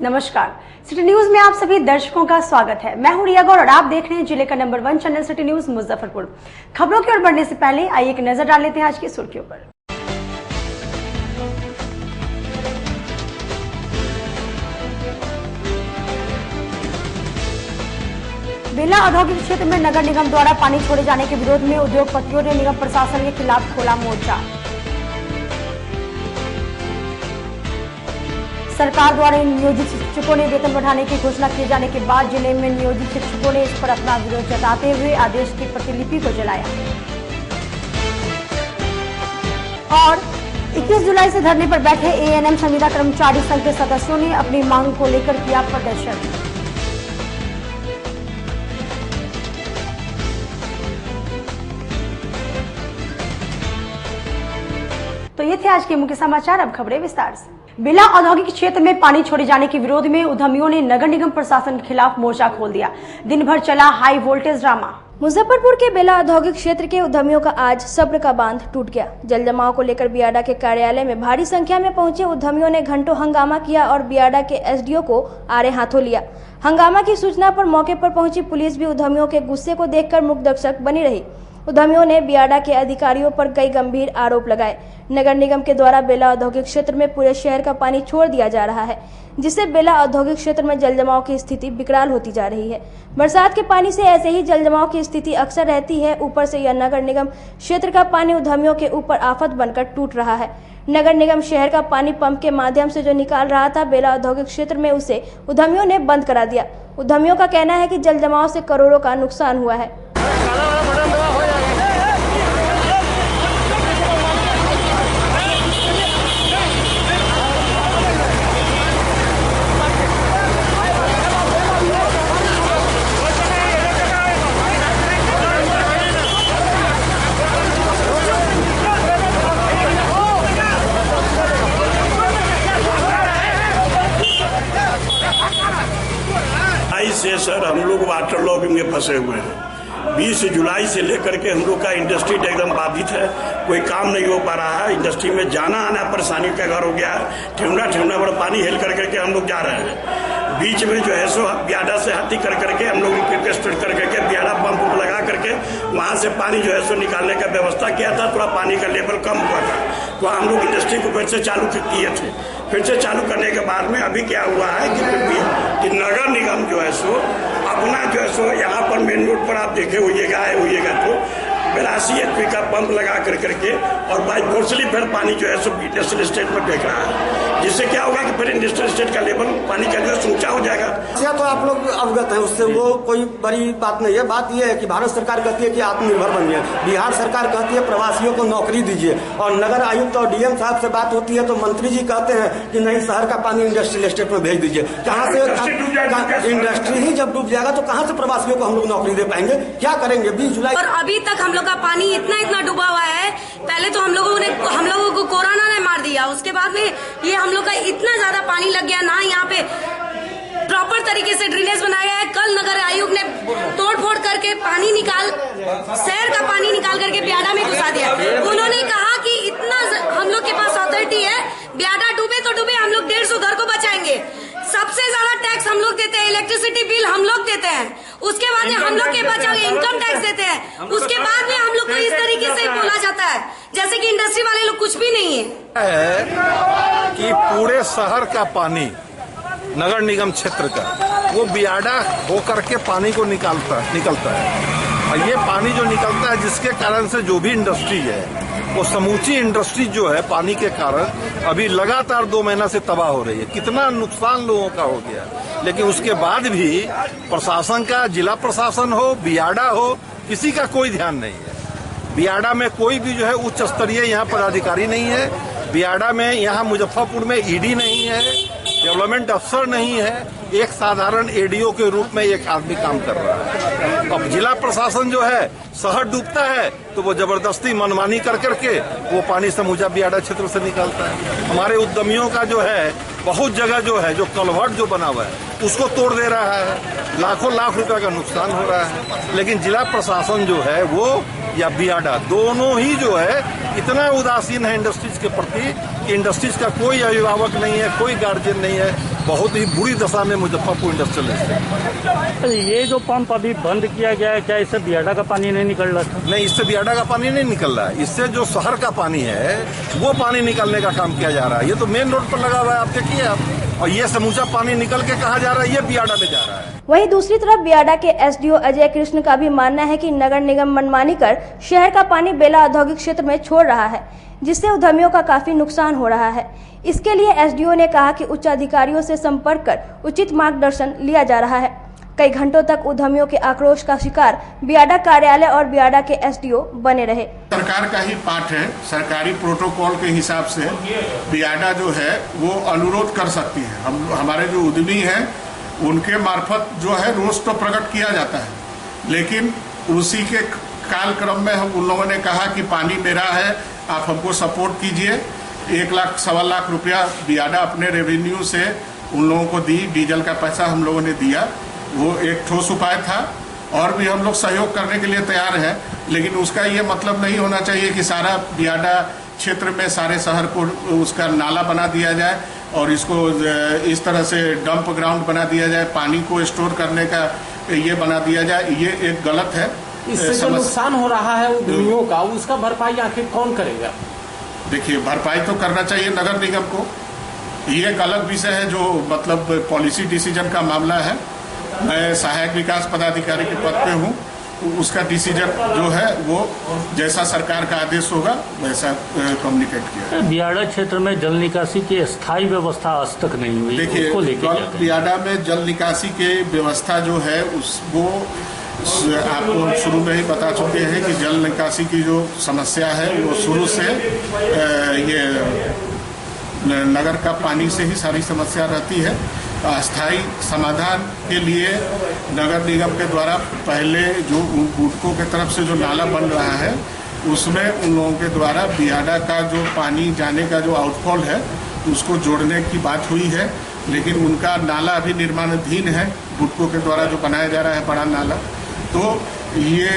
नमस्कार, city news में आप सभी दर्शकों का स्वागत है। मैं हूं रिया गौर और आप देख रहे हैं जिले का number 1 channel city news Muzaffarpur. खबरों की ओर बढ़ने से पहले आइए एक नजर डाल लेते हैं आज की सुर्खियों पर। बेला औद्योगिक क्षेत्र में नगर निगम द्वारा पानी छोड़े जाने के विरोध में उद्योगपतियों ने निगम प्रशासन के खिलाफ खोला मोर्चा। सरकार द्वारा नियोजित शिक्षकों ने वेतन बढ़ाने की घोषणा किए जाने के बाद जिले में नियोजित शिक्षकों ने इस पर अपना विरोध जताते हुए आदेश की प्रतिलिपि को जलाया। और 21 जुलाई से धरने पर बैठे एएनएम संविदा कर्मचारी संघ के सदस्यों ने अपनी मांग को लेकर किया प्रदर्शन। तो ये थे आज के मुख्य समाचार। अब खबरें विस्तार से। बेला औद्योगिक क्षेत्र में पानी छोड़े जाने के विरोध में उद्यमियों ने नगर निगम प्रशासन के खिलाफ मोर्चा खोल दिया। दिन भर चला हाई वोल्टेज ड्रामा। मुजफ्फरपुर के बेला औद्योगिक क्षेत्र के उद्यमियों का आज सब्र का बांध टूट गया। जल जमाव को लेकर बियाडा के कार्यालय में भारी संख्या में पहुंचे उद्यमियों ने घंटों हंगामा किया और बियाडा के एसडीओ को आड़े हाथों लिया। हंगामा की सूचना पर मौके पर पहुंची पुलिस भी उद्यमियों के गुस्से को देखकर मूक दर्शक बनी रही। उद्यमियों ने बियाडा के अधिकारियों पर कई गंभीर आरोप लगाए। नगर निगम के द्वारा बेला औद्योगिक क्षेत्र में पूरे शहर का पानी छोड़ दिया जा रहा है, जिससे बेला औद्योगिक क्षेत्र में जल जमाव की स्थिति विकराल होती जा रही है। बरसात के पानी से ऐसे ही जल जमाव की स्थिति अक्सर रहती है। ऊपर से यह नगर निगम क्षेत्र का पानी उद्यमियों के ऊपर आफत बनकर टूट रहा है। नगर निगम शहर का पानी पंप के माध्यम से जो निकाल रहा था बेला औद्योगिक क्षेत्र में, उसे उद्यमियों ने बंद करा दिया। उद्यमियों का कहना है कि जल जमाव से करोड़ों का नुकसान हुआ है। से सर हम लोग वाटर लॉगिंग में फंसे हुए हैं। 20 जुलाई से लेकर के हम लोग का इंडस्ट्री एकदम बाधित है। कोई काम नहीं हो पा रहा है। इंडस्ट्री में जाना आना परेशानी का घर हो गया है। ठेवना बड़ा पानी हेल कर करके हम लोग जा रहे हैं। बीच में जो है सो बियाडा से हाथी कर करके हम लोग रिक्वेस्ट कर करके बियाडा पंप लगा करके वहां से पानी जो है सो निकालने का व्यवस्था किया था। थोड़ा पानी का लेवल कम हुआ था तो हम लोग इंडस्ट्री को फिर से चालू किए थे। फिर से चालू करने के बाद में अभी क्या हुआ है कि नगर निगम जो है सो अपना जो है सो यहाँ पर मेन रोड पर आप देखे होइएगा तो 82 HP का पंप लगा करके और बाई फोर्सली फिर पानी जो है सो इंडस्ट्रियल स्टेट में फेंक रहा है, जिससे क्या होगा कि फिर इंडस्ट्रियल स्टेट का लेवल पानी का जो है ऊंचा हो जाएगा। तो आप लोग अवगत हैं उससे, वो कोई बड़ी बात नहीं है। बात यह है कि भारत सरकार कहती है कि आत्मनिर्भर बनिए, बिहार सरकार कहती है प्रवासियों को नौकरी दीजिए, और नगर आयुक्त और डीएम साहब से बात होती है तो मंत्री जी कहते हैं कि नहीं शहर का पानी इंडस्ट्रियल स्टेट में भेज दीजिए। कहाँ से इंडस्ट्री ही जब डूब जाएगा तो कहाँ से प्रवासियों को हम लोग नौकरी दे पाएंगे? क्या करेंगे? 20 जुलाई और अभी तक हम लोग का पानी इतना डूबा हुआ है। पहले तो हम लोगों को कोरोना ने मार दिया, उसके बाद में ये हम लोग का इतना ज्यादा पानी लग गया ना। यहाँ पे प्रॉपर तरीके से ड्रेनेज बनाया है। कल नगर आयुक्त ने तोड़ फोड़ करके शहर का पानी निकाल करके बियाडा में घुसा दिया। उन्होंने कहा कि इतना हम लोग के पास अथॉरिटी है, बियाडा डूबे तो डूबे, हम लोग 150 घर को बचाएंगे। सबसे ज्यादा टैक्स हम लोग देते हैं, इलेक्ट्रिसिटी बिल हम लोग देते हैं, उसके बाद में हम लोग के बचाओगे इनकम टैक्स देते हैं, उसके बाद में हम लोग को इस तरीके से बोला जाता है जैसे कि इंडस्ट्री वाले लोग कुछ भी नहीं है। कि पूरे शहर का पानी नगर निगम क्षेत्र का वो बियाडा होकर के पानी को निकलता है, और ये पानी जो निकलता है जिसके कारण से जो भी इंडस्ट्री है वो समूची इंडस्ट्री जो है पानी के कारण अभी लगातार 2 महीना से तबाह हो रही है। कितना नुकसान लोगों का हो गया, लेकिन उसके बाद भी प्रशासन का, जिला प्रशासन हो, बियाडा हो, किसी का कोई ध्यान नहीं है। बियाडा में कोई भी जो है उच्च स्तरीय यहाँ पदाधिकारी नहीं है। बियाडा में, यहाँ मुजफ्फरपुर में ईडी नहीं है, डेवलपमेंट अफसर नहीं है, एक साधारण एडीओ के रूप में एक आदमी काम कर रहा है। अब जिला प्रशासन जो है, शहर डूबता है तो वो जबरदस्ती मनमानी कर करके वो पानी समूचा बियाडा क्षेत्र से निकालता है। हमारे उद्यमियों का जो है बहुत जगह जो है, जो कलवर्ट जो बना हुआ है उसको तोड़ दे रहा है, लाखों लाख रुपए का नुकसान हो रहा है। लेकिन जिला प्रशासन जो है वो या बियाडा दोनों ही जो है इतना उदासीन है इंडस्ट्रीज के प्रति कि इंडस्ट्रीज का कोई अभिभावक नहीं है, कोई गार्जियन नहीं है। बहुत ही बुरी दशा में मुजफ्फरपुर इंडस्ट्रियल एस्टेट। ये जो पंप अभी बंद किया गया है, क्या इससे बियाडा का पानी नहीं निकल रहा था? नहीं, इससे बियाडा का पानी नहीं निकल रहा है, इससे जो शहर का पानी है वो पानी निकालने का काम किया जा रहा है। ये तो मेन रोड पर लगा हुआ है, आप देखिए आप, और ये समूचा पानी निकल के कहाँ जा रहा है? ये बियाडा में जा रहा है। वहीं दूसरी तरफ बियाडा के एसडीओ अजय कृष्ण का भी मानना है कि नगर निगम मनमानी कर शहर का पानी बेला औद्योगिक क्षेत्र में छोड़ रहा है, जिससे उद्यमियों का काफी नुकसान हो रहा है। इसके लिए एसडीओ ने कहा कि उच्च अधिकारियों से संपर्क कर उचित मार्गदर्शन लिया जा रहा है। कई घंटों तक उद्यमियों के आक्रोश का शिकार बियाडा कार्यालय और बियाडा के एसडीओ बने रहे। सरकार का ही पाठ है, सरकारी प्रोटोकॉल के हिसाब से बियाडा जो है वो अनुरोध कर सकती है। हमारे जो उद्यमी हैं उनके मार्फत जो है रोष तो प्रकट किया जाता है, लेकिन उसी के कालक्रम में हम उन लोगों ने कहा कि पानी मेरा है, आप हमको सपोर्ट कीजिए। 1 लाख सवा लाख रुपया बियाडा अपने रेवेन्यू से उन लोगों को दी, डीजल का पैसा हम लोगों ने दिया। वो एक ठोस उपाय था और भी हम लोग सहयोग करने के लिए तैयार हैं, लेकिन उसका ये मतलब नहीं होना चाहिए कि सारा बियाडा क्षेत्र में सारे शहर को उसका नाला बना दिया जाए और इसको इस तरह से डंप ग्राउंड बना दिया जाए, पानी को स्टोर करने का ये बना दिया जाए। ये एक गलत है। इससे जो नुकसान हो रहा है उद्यमियों का, उसका भरपाई आखिर कौन करेगा? देखिए, भरपाई तो करना चाहिए नगर निगम को। ये एक अलग विषय है जो मतलब पॉलिसी डिसीजन का मामला है। मैं सहायक विकास पदाधिकारी के पद पे हूँ, उसका डिसीजन जो है वो जैसा सरकार का आदेश होगा वैसा कम्युनिकेट किया। बियाडा क्षेत्र में जल निकासी की स्थायी व्यवस्था आज तक नहीं हुई। देखिए, बियाडा में जल निकासी की व्यवस्था जो है वो आपको शुरू में ही बता चुके हैं कि जल निकासी की जो समस्या है वो शुरू से ये नगर का पानी से ही सारी समस्या रहती है। अस्थायी समाधान के लिए नगर निगम के द्वारा पहले जो बुटको के तरफ से जो नाला बन रहा है उसमें उन लोगों के द्वारा बियाडा का जो पानी जाने का जो आउटफॉल है उसको जोड़ने की बात हुई है, लेकिन उनका नाला अभी निर्माणाधीन है, बुटको के द्वारा जो बनाया जा रहा है बड़ा नाला। तो ये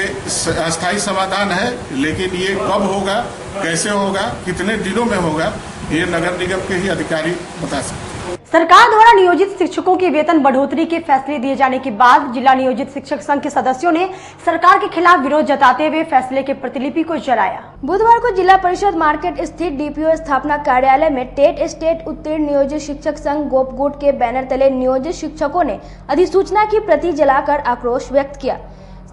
अस्थायी समाधान है, लेकिन ये कब होगा, कैसे होगा, कितने दिनों में होगा, ये नगर निगम के ही अधिकारी बता सकते हैं। सरकार द्वारा नियोजित शिक्षकों के वेतन बढ़ोतरी के फैसले दिए जाने के बाद जिला नियोजित शिक्षक संघ के सदस्यों ने सरकार के खिलाफ विरोध जताते हुए फैसले के प्रतिलिपि को जलाया। बुधवार को जिला परिषद मार्केट स्थित डीपीओ स्थापना कार्यालय में टेट स्टेट उत्तीर्ण नियोजित शिक्षक संघ गोपगुट के बैनर तले नियोजित शिक्षकों ने अधिसूचना की प्रति जलाकर आक्रोश व्यक्त किया।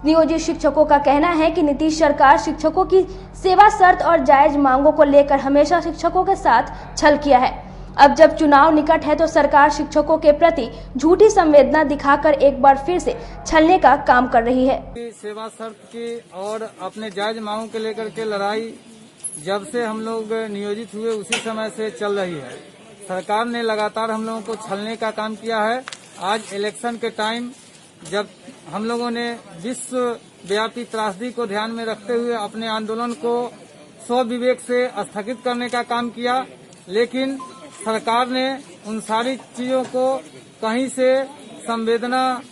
नियोजित शिक्षकों का कहना है कि नीतीश सरकार शिक्षकों की सेवा शर्त और जायज मांगों को लेकर हमेशा शिक्षकों के साथ छल किया है। अब जब चुनाव निकट है तो सरकार शिक्षकों के प्रति झूठी संवेदना दिखाकर एक बार फिर से छलने का काम कर रही है। सेवा शर्त की और अपने जायज मांगों के लेकर के लड़ाई जब से हम लोग नियोजित हुए उसी समय से चल रही है। सरकार ने लगातार हम लोगों को छलने का काम किया है। आज इलेक्शन के टाइम जब हम लोगों ने विश्वव्यापी त्रासदी को ध्यान में रखते हुए अपने आंदोलन को स्वविवेक से स्थगित करने का काम किया, लेकिन सरकार ने उन सारी चीजों को कहीं से संवेदना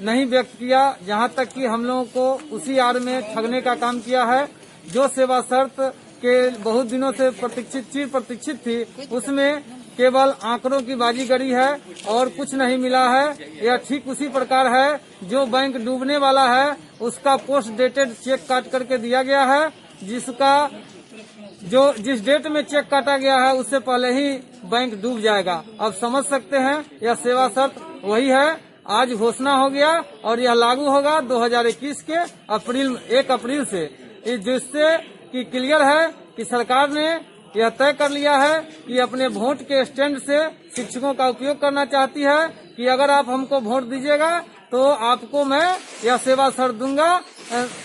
नहीं व्यक्त किया, जहां तक कि हम लोगों को उसी आड़ में ठगने का काम किया है। जो सेवा शर्त के बहुत दिनों से प्रतीक्षित थी, उसमें केवल आंकड़ों की बाजीगरी है और कुछ नहीं मिला है। यह ठीक उसी प्रकार है जो बैंक डूबने वाला है उसका पोस्ट डेटेड चेक काट करके दिया गया है, जिस डेट में चेक काटा गया है उससे पहले ही बैंक डूब जाएगा। अब समझ सकते हैं यह सेवा शर्त वही है। आज घोषणा हो गया और यह लागू होगा 2021 के 1 अप्रैल से, जिससे कि क्लियर है कि सरकार ने यह तय कर लिया है कि अपने वोट के स्टैंड से शिक्षकों का उपयोग करना चाहती है कि अगर आप हमको वोट दीजिएगा तो आपको मैं यह सेवा शर्त दूंगा,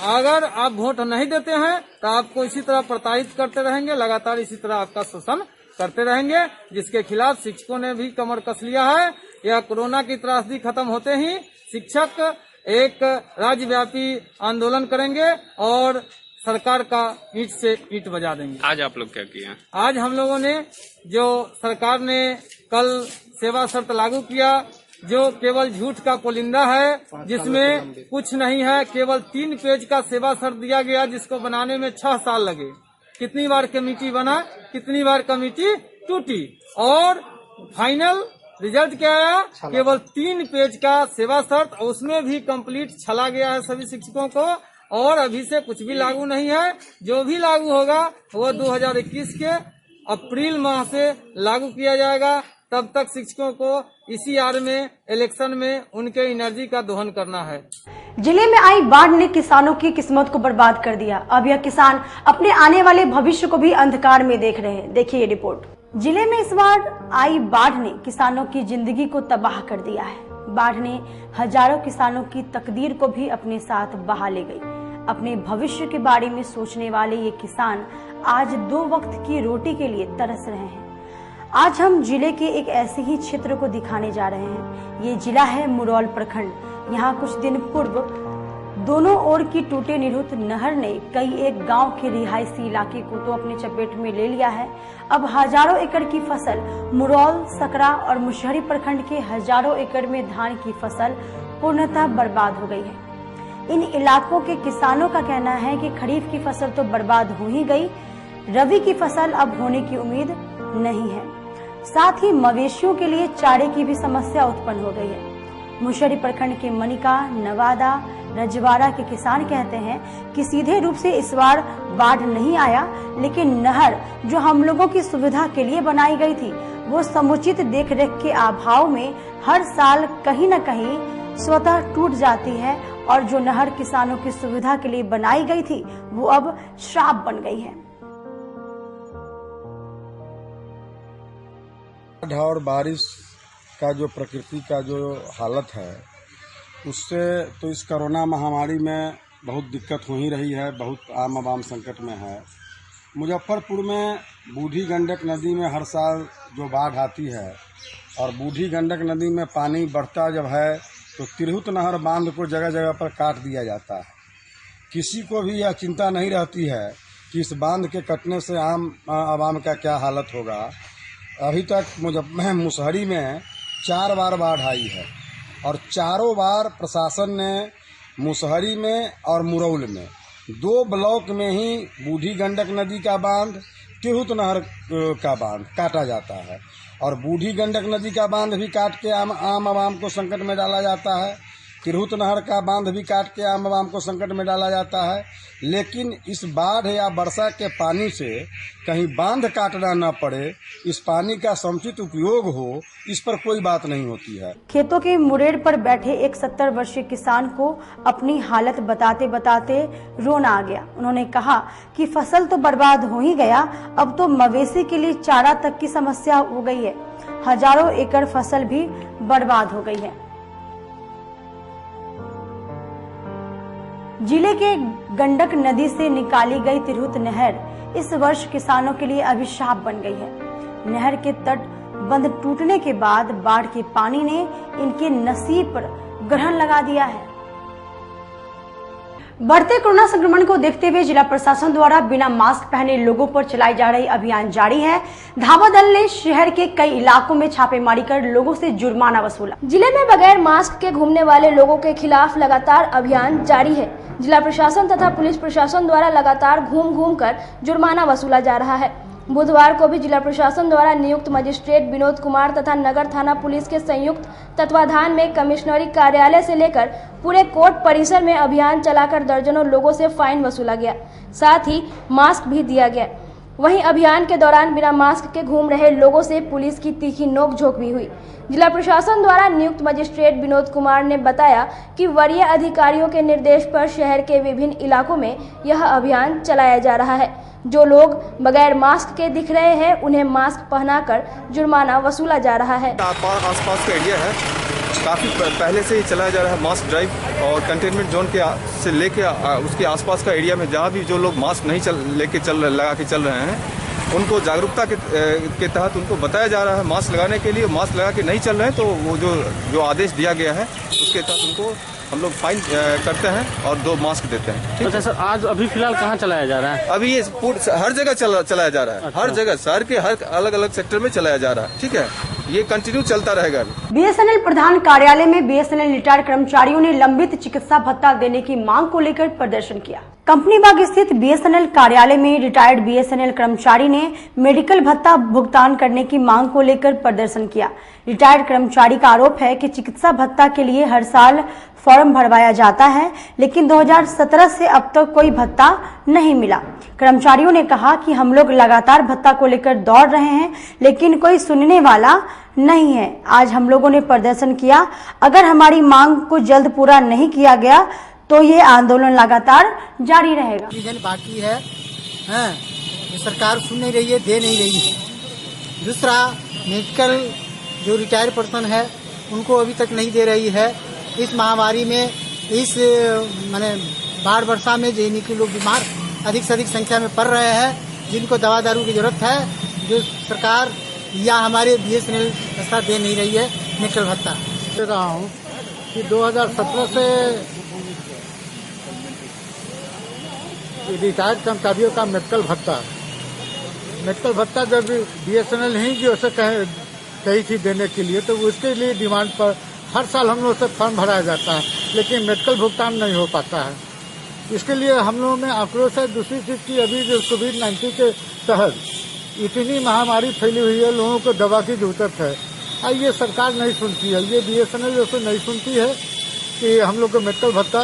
अगर आप वोट नहीं देते हैं तो आपको इसी तरह प्रताड़ित करते रहेंगे, लगातार इसी तरह आपका शोषण करते रहेंगे, जिसके खिलाफ शिक्षकों ने भी कमर कस लिया है। यह कोरोना की त्रासदी खत्म होते ही शिक्षक एक राज्यव्यापी आंदोलन करेंगे और सरकार का ईंट से ईंट बजा देंगे। आज आप लोग क्या किया? आज हम लोगों ने जो सरकार ने कल सेवा शर्त लागू किया, जो केवल झूठ का पुलिंदा है, जिसमें कुछ नहीं है, केवल 3 पेज का सेवा शर्त दिया गया जिसको बनाने में 6 साल लगे। कितनी बार कमेटी बना, कितनी बार कमेटी टूटी और फाइनल रिजल्ट क्या आया? केवल 3 पेज का सेवा शर्त, उसमें भी कंप्लीट छला गया है सभी शिक्षकों को, और अभी से कुछ भी लागू नहीं है। जो भी लागू होगा वो 2021 के अप्रैल माह से लागू किया जाएगा। तब तक शिक्षकों को इसी आड़ में इलेक्शन में उनके एनर्जी का दोहन करना है। जिले में आई बाढ़ ने किसानों की किस्मत को बर्बाद कर दिया। अब यह किसान अपने आने वाले भविष्य को भी अंधकार में देख रहे हैं। देखिए ये रिपोर्ट। जिले में इस बार आई बाढ़ ने किसानों की जिंदगी को तबाह कर दिया है। बाढ़ ने हजारों किसानों की तकदीर को भी अपने साथ बहा ले गई। अपने भविष्य के बारे में सोचने वाले ये किसान आज 2 वक्त की रोटी के लिए तरस रहे हैं। आज हम जिले के एक ऐसे ही क्षेत्र को दिखाने जा रहे हैं। ये जिला है मुरौल प्रखंड। यहाँ कुछ दिन पूर्व दोनों ओर की टूटे निरुत नहर ने कई एक गांव के रिहायशी इलाके को तो अपने चपेट में ले लिया है। अब हजारों एकड़ की फसल मुरौल, सकरा और मुशहरी प्रखंड के हजारों एकड़ में धान की फसल पूर्णतः बर्बाद हो गई है। इन इलाकों के किसानों का कहना है कि खरीफ की फसल तो बर्बाद हो ही गई, रबी की फसल अब होने की उम्मीद नहीं है। साथ ही मवेशियों के लिए चारे की भी समस्या उत्पन्न हो गई है। मुशहरी प्रखंड के मनिका, नवादा, रजवाड़ा के किसान कहते हैं कि सीधे रूप से इस बार बाढ़ नहीं आया, लेकिन नहर जो हम लोगों की सुविधा के लिए बनाई गई थी वो समुचित देखरेख के अभाव में हर साल कहीं न कहीं स्वतः टूट जाती है, और जो नहर किसानों की सुविधा के लिए बनाई गई थी वो अब श्राप बन गई है। और बारिश का जो प्रकृति का जो हालत है उससे तो इस कोरोना महामारी में बहुत दिक्कत हो ही रही है, बहुत आम आवाम संकट में है। मुजफ्फरपुर में बूढ़ी गंडक नदी में हर साल जो बाढ़ आती है और बूढ़ी गंडक नदी में पानी बढ़ता जब है तो तिरहुत नहर बांध को जगह जगह पर काट दिया जाता है। किसी को भी यह चिंता नहीं रहती है कि इस बांध के कटने से आम आवाम का क्या हालत होगा। अभी तक मुशहरी में 4 बार बाढ़ आई है और चारों बार प्रशासन ने मुशहरी में और मुरौल में 2 ब्लॉक में ही बूढ़ी गंडक नदी का बांध, तिरहुत नहर का बांध काटा जाता है और बूढ़ी गंडक नदी का बांध भी काट के आम आवाम को संकट में डाला जाता है। तिरहुत नहर का बांध भी काट के आम आवाम को संकट में डाला जाता है। लेकिन इस बाढ़ या वर्षा के पानी से कहीं बांध काटना न पड़े, इस पानी का समुचित उपयोग हो, इस पर कोई बात नहीं होती है। खेतों के मुरेड़ पर बैठे एक 70 वर्षीय किसान को अपनी हालत बताते बताते रोना आ गया। उन्होंने कहा कि फसल तो बर्बाद हो ही गया, अब तो मवेशी के लिए चारा तक की समस्या हो गई है। हजारों एकड़ फसल भी बर्बाद हो गई है। जिले के गंडक नदी से निकाली गई तिरहुत नहर इस वर्ष किसानों के लिए अभिशाप बन गई है। नहर के तट बंद टूटने के बाद बाढ़ के पानी ने इनके नसीब पर ग्रहण लगा दिया है। बढ़ते कोरोना संक्रमण को देखते हुए जिला प्रशासन द्वारा बिना मास्क पहने लोगों पर चलाई जा रही अभियान जारी है। धावा दल ने शहर के कई इलाकों में छापेमारी कर लोगों से जुर्माना वसूला। जिले में बगैर मास्क के घूमने वाले लोगों के खिलाफ लगातार अभियान जारी है। जिला प्रशासन तथा पुलिस प्रशासन द्वारा लगातार घूम कर जुर्माना वसूला जा रहा है। बुधवार को भी जिला प्रशासन द्वारा नियुक्त मजिस्ट्रेट विनोद कुमार तथा नगर थाना पुलिस के संयुक्त तत्वाधान में कमिश्नरी कार्यालय से लेकर पूरे कोर्ट परिसर में अभियान चलाकर दर्जनों लोगों से फाइन वसूला गया, साथ ही मास्क भी दिया गया। वहीं अभियान के दौरान बिना मास्क के घूम रहे लोगों से पुलिस की तीखी नोकझोंक भी हुई। जिला प्रशासन द्वारा नियुक्त मजिस्ट्रेट विनोद कुमार ने बताया कि वरीय अधिकारियों के निर्देश पर शहर के विभिन्न इलाकों में यह अभियान चलाया जा रहा है। जो लोग बगैर मास्क के दिख रहे हैं उन्हें मास्क पहनाकर जुर्माना वसूला जा रहा है। आसपास का एरिया है, काफ़ी पहले से ही चलाया जा रहा है मास्क ड्राइव, और कंटेनमेंट जोन के से लेके उसके आसपास का एरिया में जहाँ भी जो लोग मास्क नहीं लगा के चल रहे हैं उनको जागरूकता के तहत उनको बताया जा रहा है मास्क लगाने के लिए। मास्क लगा के नहीं चल रहे हैं तो वो जो आदेश दिया गया है उसके तहत उनको हम लोग फाइन करते हैं और 2 मास्क देते हैं। ठीक अच्छा सर, आज अभी फिलहाल कहाँ चलाया जा रहा है? अभी ये हर जगह चलाया जा रहा है। अच्छा। हर जगह शहर के हर अलग अलग सेक्टर में चलाया जा रहा है। ठीक है, ये कंटिन्यू चलता रहेगा। बीएसएनएल प्रधान कार्यालय में बीएसएनएल रिटायर्ड कर्मचारियों ने लंबित चिकित्सा भत्ता देने की मांग को लेकर प्रदर्शन किया। कंपनी बाग स्थित बीएसएनएल कार्यालय में रिटायर्ड बीएसएनएल कर्मचारी ने मेडिकल भत्ता भुगतान करने की मांग को लेकर प्रदर्शन किया। रिटायर्ड कर्मचारी का आरोप है कि चिकित्सा भत्ता के लिए हर साल फॉर्म भरवाया जाता है, लेकिन 2017 से अब तक कोई भत्ता नहीं मिला। कर्मचारियों ने कहा कि हम लोग लगातार भत्ता को लेकर दौड़ रहे हैं, लेकिन कोई सुनने वाला नहीं है। आज हम लोगों ने प्रदर्शन किया। अगर हमारी मांग को जल्द पूरा नहीं किया गया तो ये आंदोलन लगातार जारी रहेगा। बाकी है सरकार सुन नहीं रही है, दे नहीं रही है। दूसरा, मेडिकल जो रिटायर पर्सन है उनको अभी तक नहीं दे रही है। इस महामारी में, इस माने बाढ़ वर्षा में जिन के लोग बीमार अधिक से अधिक संख्या में पड़ रहे हैं, जिनको दवा दारू की जरूरत है, जो सरकार या हमारे बीएसएनएल संस्था दे नहीं रही है मेडिकल भत्ता। दे रहा हूँ कि 2017 से रिटायर्ड कर्मचारियों का मेडिकल भत्ता जब बीएसएनएल ही जो से कही थी देने के लिए, तो उसके लिए डिमांड पर हर साल हम लोग से फॉर्म भराया जाता है, लेकिन मेडिकल भुगतान नहीं हो पाता है। इसके लिए हम लोगों में आक्रोश है। दूसरी चीज की, अभी जो कोविड-19 के तहत इतनी महामारी फैली हुई है, लोगों को दवा की जरूरत है। ये सरकार नहीं सुनती है, ये बीएसएनएल जो से नहीं सुनती है कि हम लोग को मेडिकल भत्ता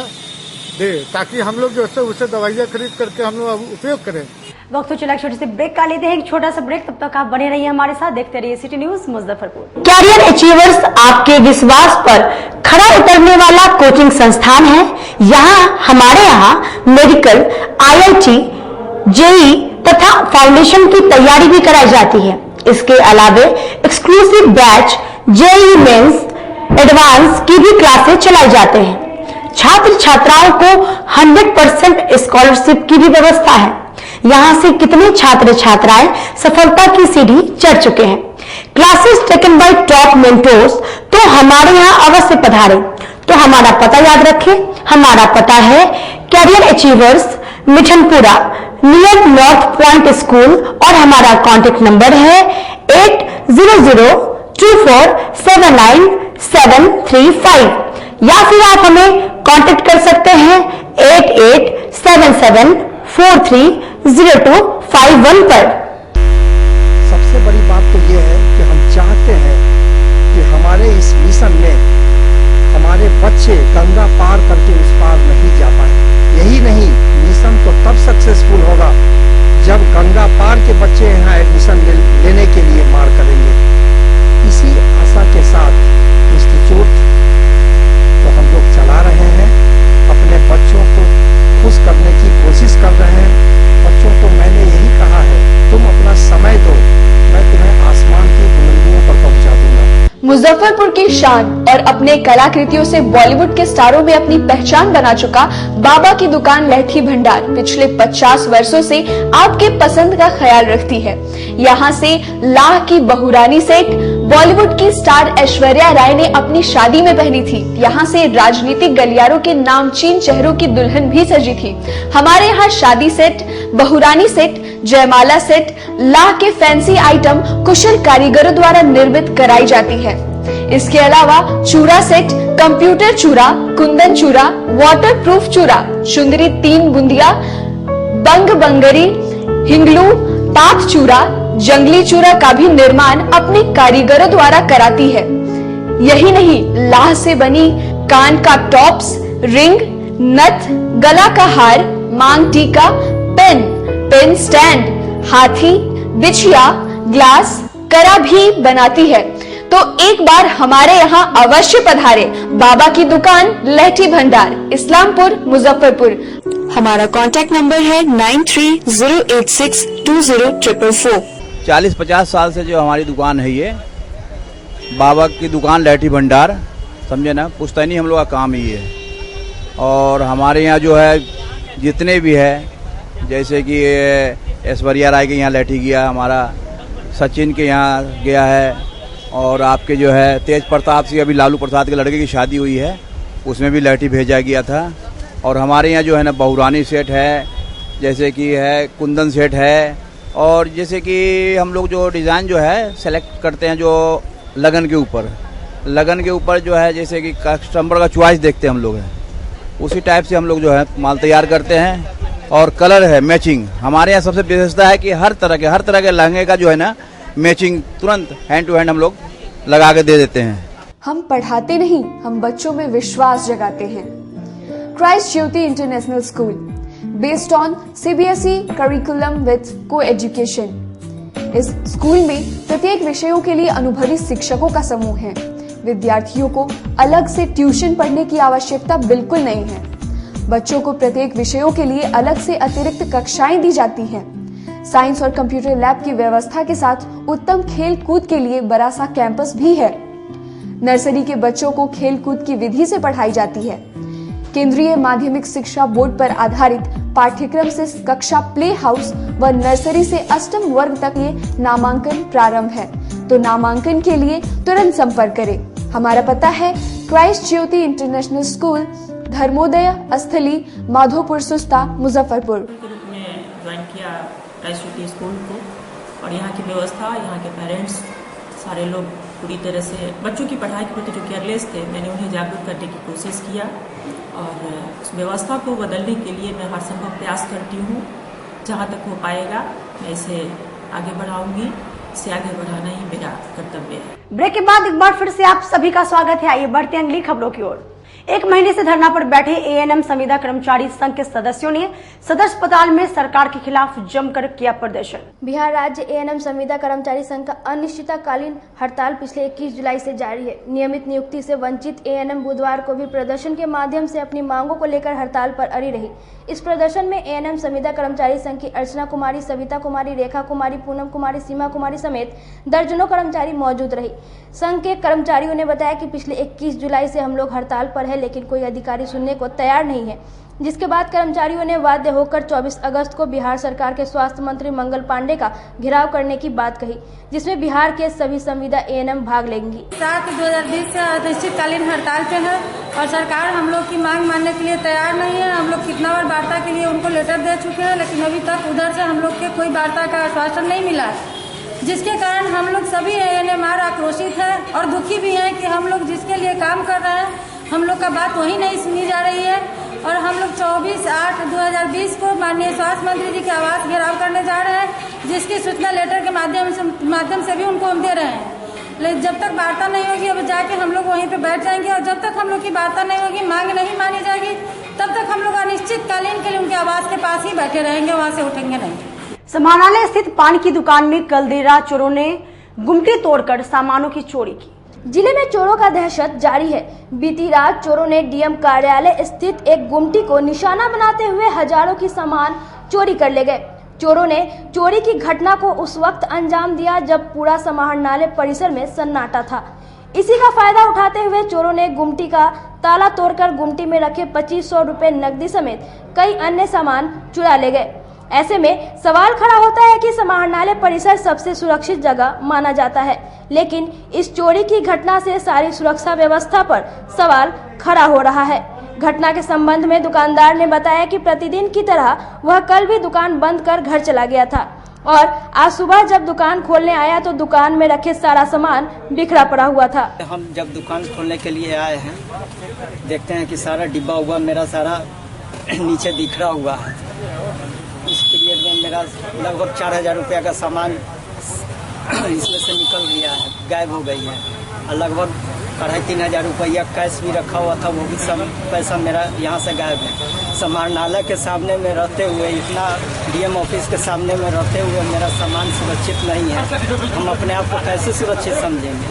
दे, ताकि हम लोग जो है उसे दवाइयाँ खरीद करके हम लोग उपयोग करें। वक्त तो चला एक छोटे से ब्रेक का लेते हैं, एक छोटा सा ब्रेक। तब तक आप बने रहिए हमारे साथ, देखते रहिए city news Muzaffarpur. Career achievers आपके विश्वास पर खरा उतरने वाला कोचिंग संस्थान है। हमारे यहाँ मेडिकल, आईआईटी, जेई तथा फाउंडेशन की तैयारी भी कराई जाती है। इसके अलावे exclusive batch JEE mains, advance की भी क्लासेस चलाई जाते हैं। छात्र छात्राओं को 100% स्कॉलरशिप की भी व्यवस्था है। यहाँ से कितने छात्र छात्राएं सफलता की सीढ़ी चढ़ चुके हैं। Classes taken by top mentors, तो हमारे यहाँ अवश्य पधारें। तो हमारा पता याद रखें, हमारा पता है career achievers, Mithanpura, near north point school, और हमारा कॉन्टेक्ट नंबर है 8002479735, या फिर आप हमें कांटेक्ट कर सकते हैं 8877430251 पर। सबसे बड़ी बात तो यह है कि हम चाहते हैं कि हमारे इस मिशन में हमारे बच्चे गंगा पार करके उस पार नहीं जा पाए। यही नहीं, मिशन तो तब सक्सेसफुल होगा जब गंगा पार के बच्चे यहाँ एडमिशन लेने के लिए मार करेंगे। इसी आशा के साथ इंस्टीट्यूट तो हम लोग चला रहे हैं, अपने बच्चों को खुश करने की कोशिश कर रहे हैं। बच्चों को मैंने यही कहा है, तुम अपना समय दो, मैं तुम्हें आसमान की बुलंदियों पर पहुंचा दूंगा। मुजफ्फरपुर की शान और अपने कलाकृतियों से बॉलीवुड के स्टारों में अपनी पहचान बना चुका बाबा की दुकान लहठी भंडार पिछले 50 वर्षों से आपके पसंद का ख्याल रखती है। यहाँ से लाह की बहुरानी सेट बॉलीवुड की स्टार ऐश्वर्या राय ने अपनी शादी में पहनी थी। यहाँ से राजनीतिक गलियारों के नामचीन चेहरों की दुल्हन भी सजी थी। हमारे यहाँ शादी सेट, बहुरानी सेट, जयमाला सेट, लाह के फैंसी आइटम कुशल कारीगरों द्वारा निर्मित कराई जाती है। इसके अलावा चूड़ा सेट, कंप्यूटर चूड़ा, कुंदन चूड़ा, वाटरप्रूफ चूड़ा, चुंदरी 3 बुंदिया, बंग बंगरी, हिंगलू, पाक चूड़ा, जंगली चूड़ा का भी निर्माण अपने कारीगरों द्वारा कराती है। यही नहीं, लाह से बनी कान का टॉप्स, रिंग, नथ, गला का हार, मांग टीका, पेन स्टैंड, हाथी, बिछिया, ग्लास, करा भी बनाती है। तो एक बार हमारे यहाँ अवश्य पधारे। बाबा की दुकान लहठी भंडार, इस्लामपुर, मुजफ्फरपुर। हमारा कांटेक्ट नंबर है 9308620444। 40-50 साल से जो हमारी दुकान है, ये बाबा की दुकान लहठी भंडार, समझे ना, पुश्तैनी हम लोग का काम ही है। और हमारे यहाँ जो है जितने भी है, जैसे कि ऐश्वर्या राय के यहाँ लहठी गया, हमारा सचिन के यहाँ गया है, और आपके जो है तेज प्रताप सिंह, अभी लालू प्रसाद के लड़के की शादी हुई है, उसमें भी लहठी भेजा गया था। और हमारे यहाँ जो है ना बहुरानी सेट है, जैसे कि है कुंदन सेट है, और जैसे कि हम लोग जो डिज़ाइन जो है सेलेक्ट करते हैं जो लगन के ऊपर जो है, जैसे कि कस्टमर का चॉइस देखते हैं हम लोग हैं, उसी टाइप से हम लोग जो है माल तैयार करते हैं। और कलर है मैचिंग। हमारे यहाँ सबसे विशेषता है कि हर तरह के लहंगे का जो है ना मैचिंग तुरंत हैंड टू हैंड हम लोग लगा के दे देते हैं। हम पढ़ाते नहीं, हम बच्चों में विश्वास जगाते हैं। Christ Jyoti international school, based on CBSE curriculum with को एजुकेशन। इस स्कूल में प्रत्येक विषयों के लिए अनुभवी शिक्षकों का समूह है। विद्यार्थियों को अलग से ट्यूशन पढ़ने की आवश्यकता बिल्कुल नहीं है। बच्चों को प्रत्येक विषयों के लिए अलग से अतिरिक्त कक्षाएं दी जाती हैं। साइंस और कंप्यूटर लैब की व्यवस्था के साथ उत्तम खेल कूद के लिए बड़ा सा कैंपस भी है। नर्सरी के बच्चों को खेल कूद की विधि से पढ़ाई जाती है। केंद्रीय माध्यमिक शिक्षा बोर्ड पर आधारित पाठ्यक्रम से कक्षा प्ले हाउस व नर्सरी से अष्टम वर्ग तक ये नामांकन प्रारंभ है। तो नामांकन के लिए तुरंत संपर्क करें। हमारा पता है क्राइस्ट ज्योति इंटरनेशनल स्कूल, धर्मोदय स्थली, माधोपुर सुस्ता, मुजफ्फरपुर। के रूप में ज्वाइन किया क्राइस्ट ज्योति स्कूल को, और यहाँ की व्यवस्था, यहाँ के पेरेंट्स सारे लोग पूरी तरह से बच्चों की पढ़ाई के प्रति जो केयरलेस थे, मैंने उन्हें जागरूक करने की कोशिश किया और उस व्यवस्था को बदलने के लिए मैं हर संभव प्रयास करती हूँ। जहाँ तक हो पाएगा मैं इसे आगे बढ़ाऊंगी। इसे आगे बढ़ाना ही मेरा कर्तव्य है। ब्रेक के बाद एक बार फिर से आप सभी का स्वागत है। आइए बढ़ते हैं अगली खबरों की ओर। एक महीने से धरना पर बैठे ANM संविदा कर्मचारी संघ के सदस्यों ने सदर अस्पताल में सरकार के खिलाफ जमकर किया प्रदर्शन। बिहार राज्य ANM संविदा कर्मचारी संघ का अनिश्चितकालीन हड़ताल पिछले 21 जुलाई से जारी है। नियमित नियुक्ति से वंचित ANM बुधवार को भी प्रदर्शन के माध्यम से अपनी मांगों को लेकर हड़ताल पर अड़ी रही। इस प्रदर्शन में ANM संविदा कर्मचारी संघ की अर्चना कुमारी, सविता कुमारी, रेखा कुमारी, पूनम कुमारी, सीमा कुमारी समेत दर्जनों कर्मचारी मौजूद रही। संघ के कर्मचारियों ने बताया कि पिछले 21 जुलाई से हम लोग हड़ताल पर है, लेकिन कोई अधिकारी सुनने को तैयार नहीं है। जिसके बाद कर्मचारियों ने बाध्य होकर 24 अगस्त को बिहार सरकार के स्वास्थ्य मंत्री मंगल पांडे का घेराव करने की बात कही, जिसमें बिहार के सभी संविदा ANM भाग लेंगी। 7/2020 से अनिश्चितकालीन हड़ताल पे है और सरकार हम लोग की मांग मानने के लिए तैयार नहीं है। हम लोग कितना बार वार्ता के लिए उनको लेटर दे चुके हैं, लेकिन अभी तक उधर से हम लोग के कोई वार्ता का आश्वासन नहीं मिला, जिसके कारण हम लोग सभी ANMR आक्रोशित है और दुखी भी हैं कि हम लोग जिसके लिए काम कर रहे हैं, हम लोग का बात वही नहीं सुनी जा रही है। और हम लोग 24/8/2020 को माननीय स्वास्थ्य मंत्री जी के आवास घेराव करने जा रहे हैं, जिसकी सूचना लेटर के माध्यम से भी उनको हम दे रहे हैं। लेकिन जब तक वार्ता नहीं होगी, अब जाके हम लोग वहीं पे बैठ जाएंगे और जब तक हम लोग की वार्ता नहीं होगी, मांग नहीं मानी जाएगी, तब तक हम लोग अनिश्चितकालीन के लिए उनके आवास के पास ही बैठे रहेंगे, वहाँ से उठेंगे नहीं। समाहरणालय स्थित पान की दुकान में कल देर रात चोरों ने गुमटी तोड़कर सामानों की चोरी की। जिले में चोरों का दहशत जारी है। बीती रात चोरों ने DM कार्यालय स्थित एक गुमटी को निशाना बनाते हुए हजारों की सामान चोरी कर ले गए। चोरों ने चोरी की घटना को उस वक्त अंजाम दिया जब पूरा समाहरणालय परिसर में सन्नाटा था। इसी का फायदा उठाते हुए चोरों ने गुमटी का ताला तोड़कर गुमटी में रखे 2500 रुपए नकदी समेत कई अन्य सामान चुरा ले गए। ऐसे में सवाल खड़ा होता है कि समाहरणालय परिसर सबसे सुरक्षित जगह माना जाता है, लेकिन इस चोरी की घटना से सारी सुरक्षा व्यवस्था पर सवाल खड़ा हो रहा है। घटना के संबंध में दुकानदार ने बताया कि प्रतिदिन की तरह वह कल भी दुकान बंद कर घर चला गया था और आज सुबह जब दुकान खोलने आया तो दुकान में रखे सारा सामान बिखरा पड़ा हुआ था। हम जब दुकान खोलने के लिए आए हैं, देखते हैं कि सारा डिब्बा हुआ मेरा सारा नीचे बिखरा हुआ है। इस पीरियड में मेरा लगभग 4000 रुपया का सामान इसमें से निकल गया है, गायब हो गई है। और लगभग 2500-3000 रुपया कैश भी रखा हुआ था, वो भी सब पैसा मेरा यहाँ से गायब है। समाहरणालय के सामने में रहते हुए, इतना DM ऑफिस के सामने में रहते हुए मेरा सामान सुरक्षित नहीं है। हम अपने आप को कैसे सुरक्षित समझेंगे?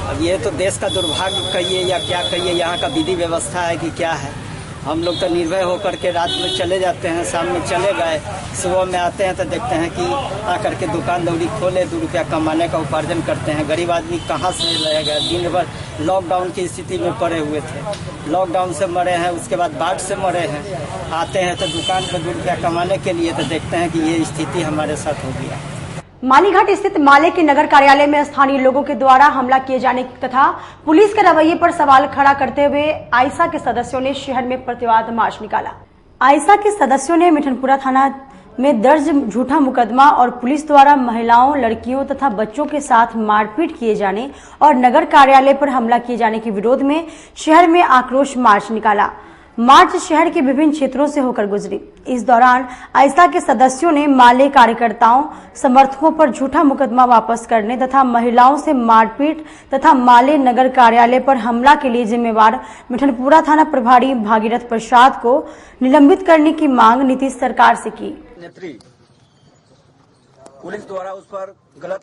अब ये तो देश का दुर्भाग्य कहिए या क्या कहिए, यहाँ का विधि व्यवस्था है कि क्या है। हम लोग तो निर्भय होकर के रात में चले जाते हैं, शाम में चले गए, सुबह में आते हैं तो देखते हैं कि आकर के दुकान दौड़ी खोले, 2 रुपया कमाने का उपार्जन करते हैं। गरीब आदमी कहाँ से रहेगा? दिन भर लॉकडाउन की स्थिति में पड़े हुए थे, लॉकडाउन से मरे हैं, उसके बाद बाढ़ से मरे हैं। आते हैं तो दुकान पर 2 रुपया कमाने के लिए, तो देखते हैं कि ये स्थिति हमारे साथ हो गया। मालीघाट स्थित माले के नगर कार्यालय में स्थानीय लोगों के द्वारा हमला किए जाने तथा पुलिस के रवैये पर सवाल खड़ा करते हुए आयसा के सदस्यों ने शहर में प्रतिवाद मार्च निकाला। आयसा के सदस्यों ने मिठनपुरा थाना में दर्ज झूठा मुकदमा और पुलिस द्वारा महिलाओं, लड़कियों तथा बच्चों के साथ मारपीट किए जाने और नगर कार्यालय पर हमला किए जाने के विरोध में शहर में आक्रोश मार्च निकाला। मार्च शहर के विभिन्न क्षेत्रों से होकर गुजरी। इस दौरान आइसा के सदस्यों ने माले कार्यकर्ताओं समर्थकों पर झूठा मुकदमा वापस करने तथा महिलाओं से मारपीट तथा माले नगर कार्यालय पर हमला के लिए जिम्मेवार मिठनपुरा थाना प्रभारी भागीरथ प्रसाद को निलंबित करने की मांग नीतीश सरकार से की। नेत्री पुलिस द्वारा उस पर गलत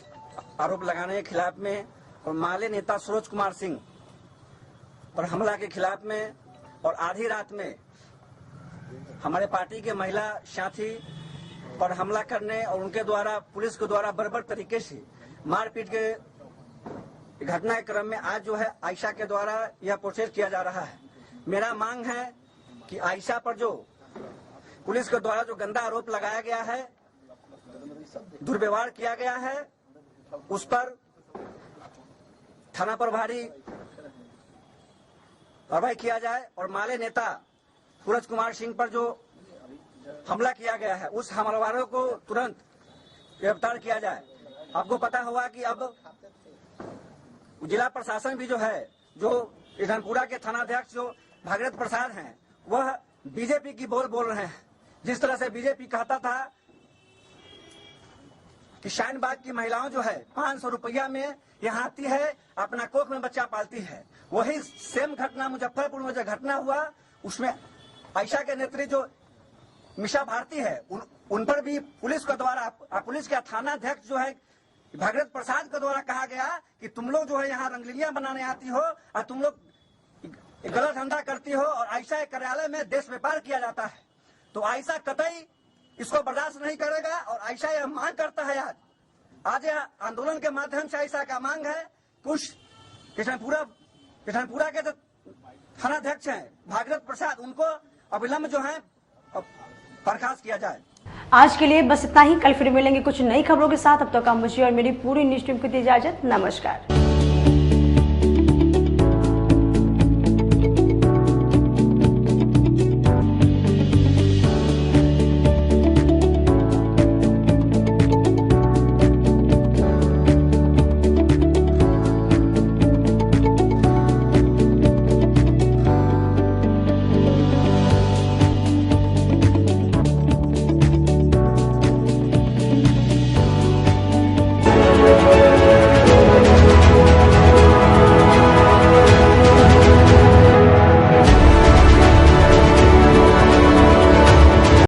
आरोप लगाने के खिलाफ में और माले नेता सरोज कुमार सिंह पर हमला के खिलाफ में और आधी रात में हमारे पार्टी के महिला साथी पर हमला करने और उनके द्वारा पुलिस के द्वारा बर्बर तरीके से मारपीट के घटना के क्रम में आज जो है आयशा के द्वारा यह प्रोसेस किया जा रहा है। मेरा मांग है कि आयशा पर जो पुलिस के द्वारा जो गंदा आरोप लगाया गया है, दुर्व्यवहार किया गया है, उस पर थाना प्रभारी कार्रवाई किया जाए और माले नेता सूरज कुमार सिंह पर जो हमला किया गया है उस हमलावरों को तुरंत गिरफ्तार किया जाए। आपको पता होगा कि अब जिला प्रशासन भी जो है, जो मिठनपुरा के थानाध्यक्ष जो भागीरथ प्रसाद हैं, वह बीजेपी की बोल रहे हैं। जिस तरह से बीजेपी कहता था कि शाहीनबाग की महिलाओं जो है 500 रुपया में यहाँ आती है, अपना कोख में बच्चा पालती है, वही सेम घटना मुजफ्फरपुर में जो घटना हुआ उसमें आयशा के नेत्री जो मिशा भारती है उन पर भी पुलिस के द्वारा पुलिस के थानाध्यक्ष जो है भागीरथ प्रसाद के द्वारा कहा गया कि तुम लोग जो है यहाँ रंगलीलियां बनाने आती हो और तुम लोग गलत धंधा करती हो और आयशा के कार्यालय में देश व्यापार किया जाता है। तो आयशा कतई इसको बर्दाश्त नहीं करेगा और आयशा यह मांग करता है। आज यह आंदोलन के माध्यम से आयशा का मांग है कुछ मिठनपुरा के जो थानाध्यक्ष हैं भागीरथ प्रसाद, उनको अविलंब जो है बर्खास्त किया जाए। आज के लिए बस इतना ही। कल फिर मिलेंगे कुछ नई खबरों के साथ। अब तक मुझे और मेरी पूरी न्यूज टीम को दी इजाजत। नमस्कार।